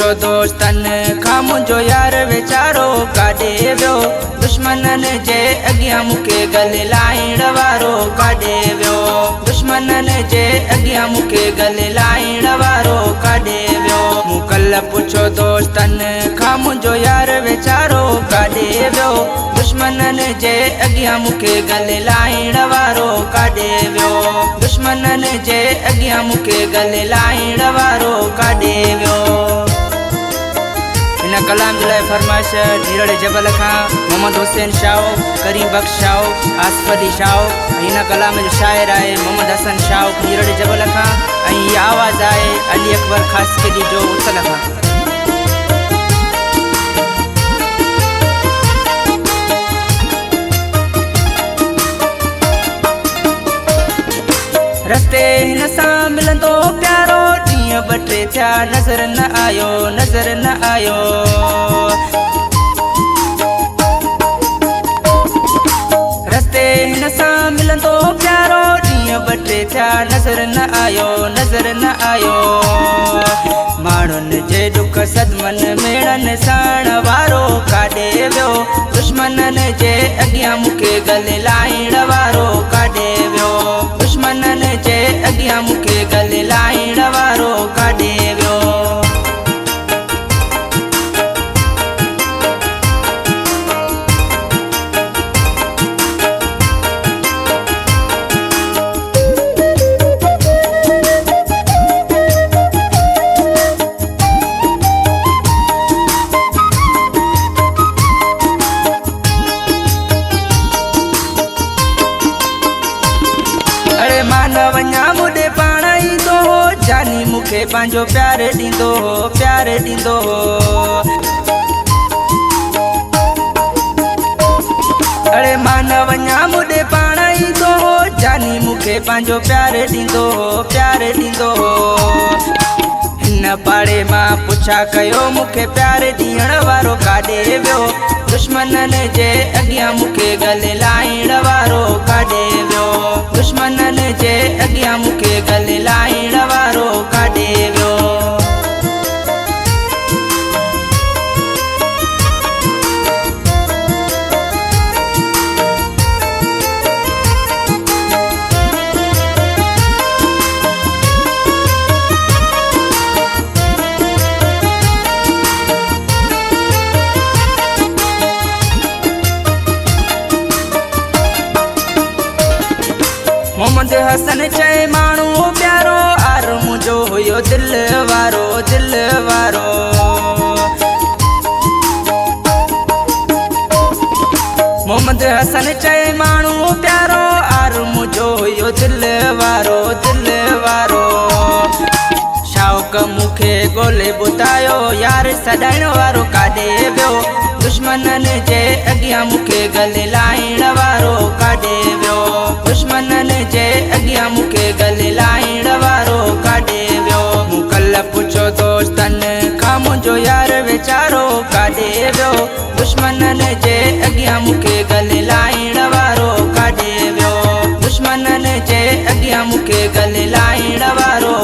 दोस्तन खां मुंहिंजो यार वीचारो काॾे वियो। दुश्मननि जे अॻियां मूंखे गले लाइण वारो काॾे वियो। दुश्मननि जे अॻियां मूंखे गले लाइण वारो काॾे वियो। मूं कल्ह पुछो दोस्तन खां मुंहिंजो यार वीचारो काॾे वियो। दुश्मननि जे अॻियां मूंखे गले लाइण वारो काॾे वियो। दुश्मननि जे अॻियां मूंखे गले लाइण वारो काॾे वियो। इन कलाम जे लाइ फरमाइश नीरड़ जबल खां मोहम्मद हुसैन शाह, करीम बख्श शाह, आसिफ अली शाह। इन कलाम जो शाइर आहे मोहम्मद हसन शाह नीरड़ जबल खां। इहा आवाज़ आहे अली अकबर ख़ासकेदी जो उथल खां। रस्ते हिन सां मिलंदो प्यारो, ॾींहं ॿ टे थिया नज़र न आयो, नज़र न आयो। रस्ते हिन सां मिलंदो प्यारो, ॾींहं ॿ टे थिया नज़र न आयो, नज़र न आयो। माण्हुनि जे दुख सदमनि मेड़नि साण वारो काॾे वियो। दुश्मननि जे अॻियां मूंखे गले लाइण वारो काॾे वियो। दुश्मननि जे अॻियां मूंखे गले लाइण वारो काॾे वियो। न वञा मुॾे पाण ईंदो हो, जानी मूंखे पंहिंजो प्यार ॾींदो हो, प्यार ॾींदो हो। अड़े मां न वञा मुॾे पाण ईंदो हो, जानी मूंखे पंहिंजो प्यार ॾींदो हो, प्यार ॾींदो हो। हिन पाड़े मां पुछा कयो मूंखे प्यार ॾियण वारो काॾे वियो। दुश्मननि जे अॻियां मूंखे गले लाइण वारो काॾे वियो। दुश्मननि जे अॻियां मूंखे गले लाइण वारो काॾे वियो। मोहम्मद हसन चए माण्हू प्यारो, आर मुंहिंजो हुयो दिल वारो, दिल वारो। मोहम्मद हसन चए माण्हू प्यारो, आर मुंहिंजो हुयो दिल वारो, दिल वारो। शौक़ मूंखे ॻोल्हे ॿुधायो, यार सॾाइण वारो काॾे वियो। दुश्मननि जे अॻियां मूंखे गले लाइण वारो काॾे वियो। दुश्मननि जे अॻियां मूंखे गले लाइण वारो काॾे वियो। मूं कल्ह पुछो दोस्तन खां मुंहिंजो यार वीचारो काॾे वियो। दुश्मननि जे अॻियां मूंखे गले लाइण वारो काॾे वियो। दुश्मननि जे अॻियां मूंखे गले लाइण वारो